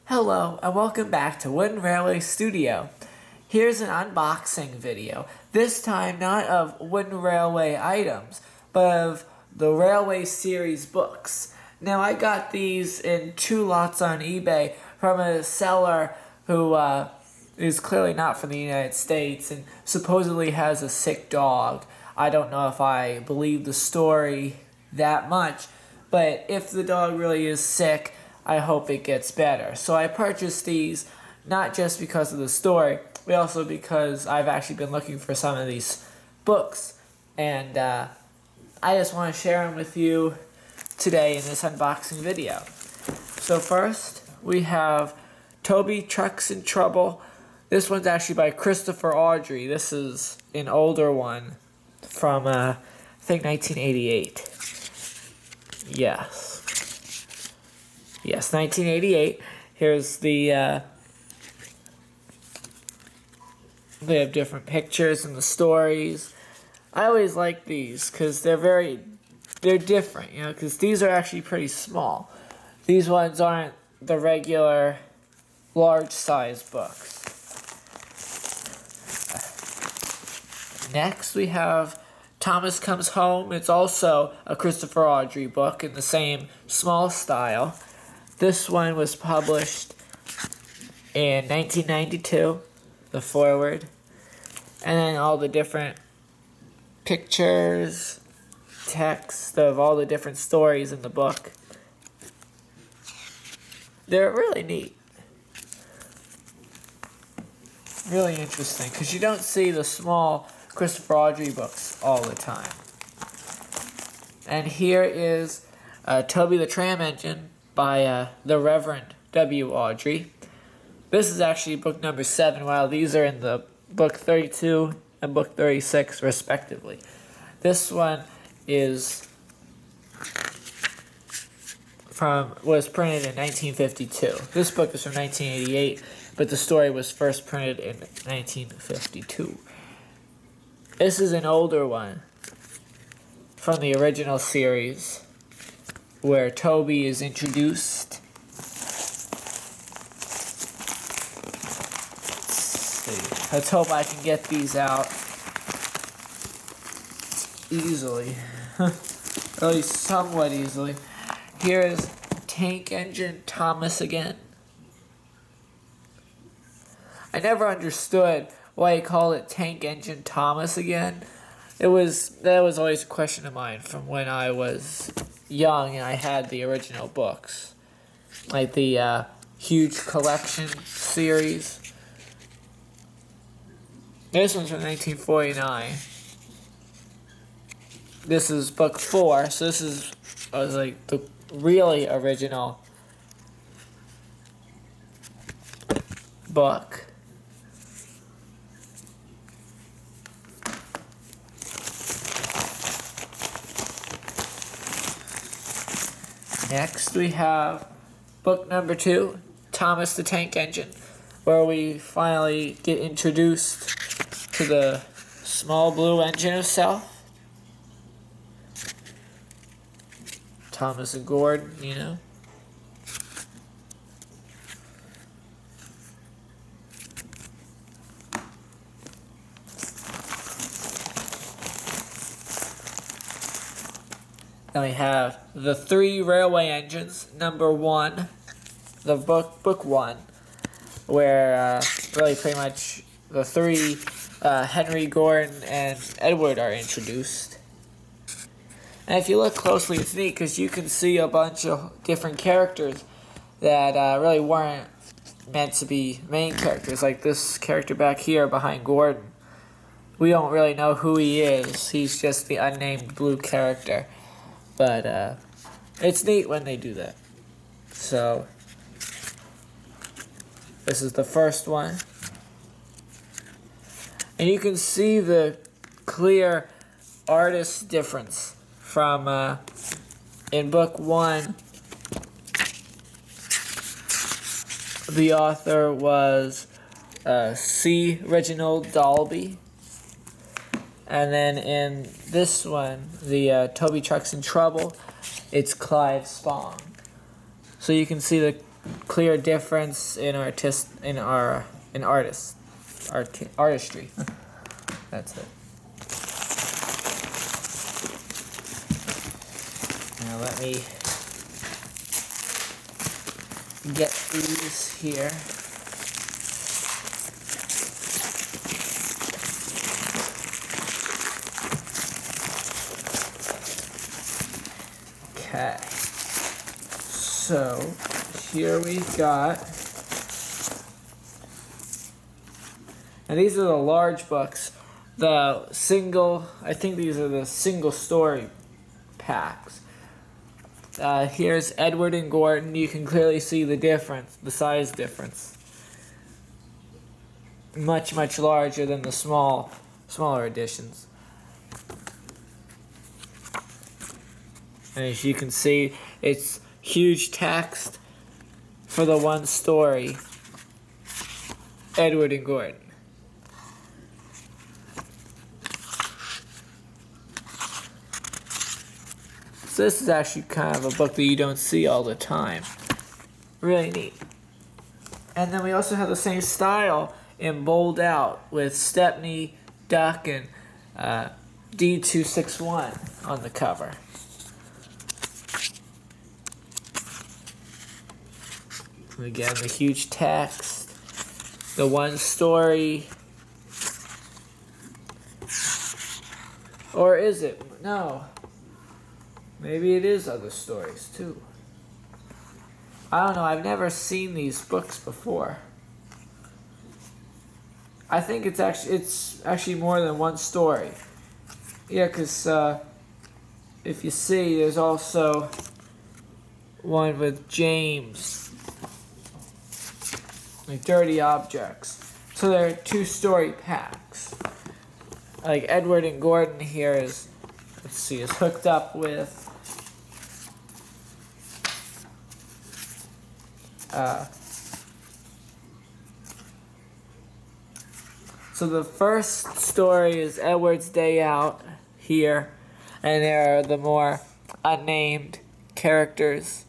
Hello and welcome back to WoodenRailwayStudio. Here's an unboxing video, this time not of Wooden Railway items, but of the Railway series books. Now I got these in 2 lots on eBay from a seller who is clearly not from the United States and supposedly has a sick dog. I don't know if I believe the story that much, but if the dog really is sick, I hope it gets better. So I purchased these not just because of the story, but also because I've actually been looking for some of these books. And I just want to share them with you today in this unboxing video. So first, we have Toby, Trucks in Trouble. This one's actually by Christopher Awdry. This is an older one from, I think, 1988. Yes, 1988. Here's the, they have different pictures and the stories. I always like these because they're different, you know, because these are actually pretty small. These ones aren't the regular large size books. Next we have Thomas Comes Home. It's also a Christopher Awdry book in the same small style. This one was published in 1992, the foreword, and then all the different pictures, text of all the different stories in the book. They're really neat. Really interesting, because you don't see the small Christopher Awdry books all the time. And here is Toby the Tram Engine by the Reverend W. Awdry. This is actually book number 7, while these are in the book 32 and book 36 respectively. This one was printed in 1952. This book is from 1988, but the story was first printed in 1952. This is an older one from the original series, where Toby is introduced. Let's hope I can get these out easily. Or at least somewhat easily. Here is Tank Engine Thomas again. I never understood why he called it Tank Engine Thomas again. That was always a question of mine from when I was young and I had the original books, like the huge collection series. This one's from 1949. This is book 4, so this was like the really original book. Next we have book number 2, Thomas the Tank Engine, where we finally get introduced to the small blue engine itself. Thomas and Gordon, you know. Then we have the 3 railway engines, number 1, the book 1, where really pretty much the 3 Henry, Gordon, and Edward are introduced. And if you look closely, it's neat because you can see a bunch of different characters that really weren't meant to be main characters, like this character back here behind Gordon. We don't really know who he is. He's just the unnamed blue character. But it's neat when they do that. So this is the first one. And you can see the clear artist difference from in book 1. The author was C. Reginald Dalby. And then in this one, the Toby Trucks in Trouble, it's Clive Spong. So you can see the clear difference in artistry. That's it. Now let me get these here. Okay, so here we've got, and these are the large books, I think these are the single story packs. Here's Edward and Gordon. You can clearly see the difference, the size difference. Much, much larger than the smaller editions. And as you can see, it's huge text for the one story, Edward and Gordon. So this is actually kind of a book that you don't see all the time. Really neat. And then we also have the same style in bold out with Stepney, Duck, and D261 on the cover. Again, the huge text, the one story, or is it? No, maybe it is other stories too. I don't know, I've never seen these books before. I think it's actually more than one story. Yeah, because if you see, there's also one with James. Like Dirty Objects. So there are 2-story packs. Like Edward and Gordon here is hooked up with so the first story is Edward's Day Out here, and there are the more unnamed characters.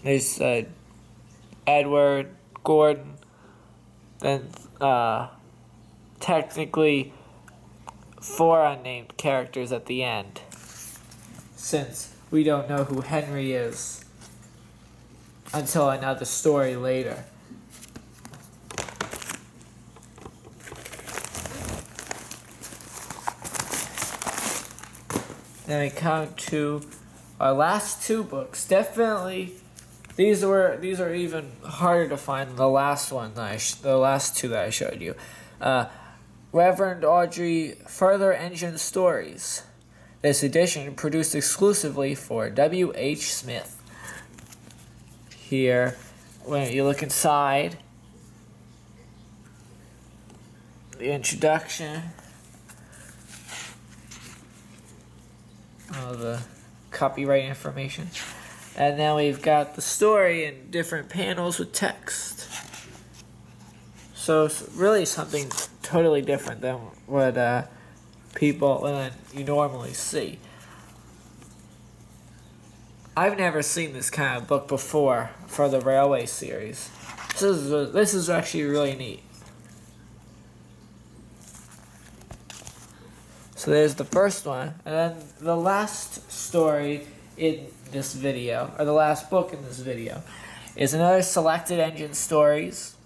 There's Edward, Gordon, then technically 4 unnamed characters at the end, since we don't know who Henry is until another story later. Then we come to our last 2 books. Definitely, these are even harder to find than the last one the last 2 that I showed you. Reverend Awdry Further Engine Stories. This edition produced exclusively for W.H. Smith. Here, when you look inside, the introduction, all the copyright information, and then we've got the story in different panels with text. So it's really something totally different than what you normally see. I've never seen this kind of book before for the Railway series. This is actually really neat. So there's the first one, and then the last story in this video, or the last book in this video, is another Selected Engine Stories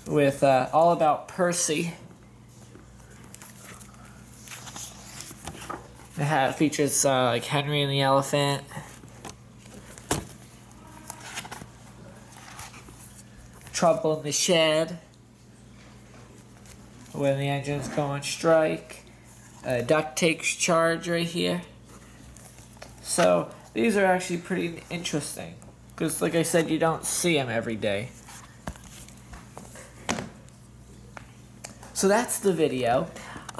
with all about Percy. It features like Henry and the Elephant, Trouble in the Shed, when the engines go on strike, Duck takes charge right here. So these are actually pretty interesting, because like I said, you don't see them every day. So that's the video.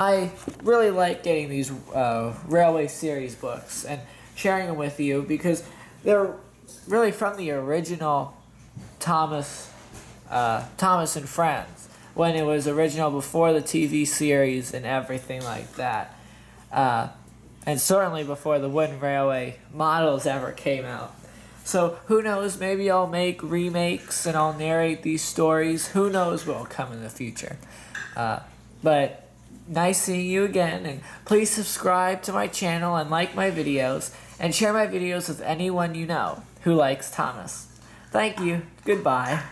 I really like getting these Railway series books and sharing them with you, because they're really from the original Thomas and Friends, when it was original before the TV series and everything like that. And certainly before the Wooden Railway models ever came out. So who knows, maybe I'll make remakes and I'll narrate these stories. Who knows what will come in the future. But nice seeing you again, and please subscribe to my channel and like my videos, and share my videos with anyone you know who likes Thomas. Thank you. Goodbye.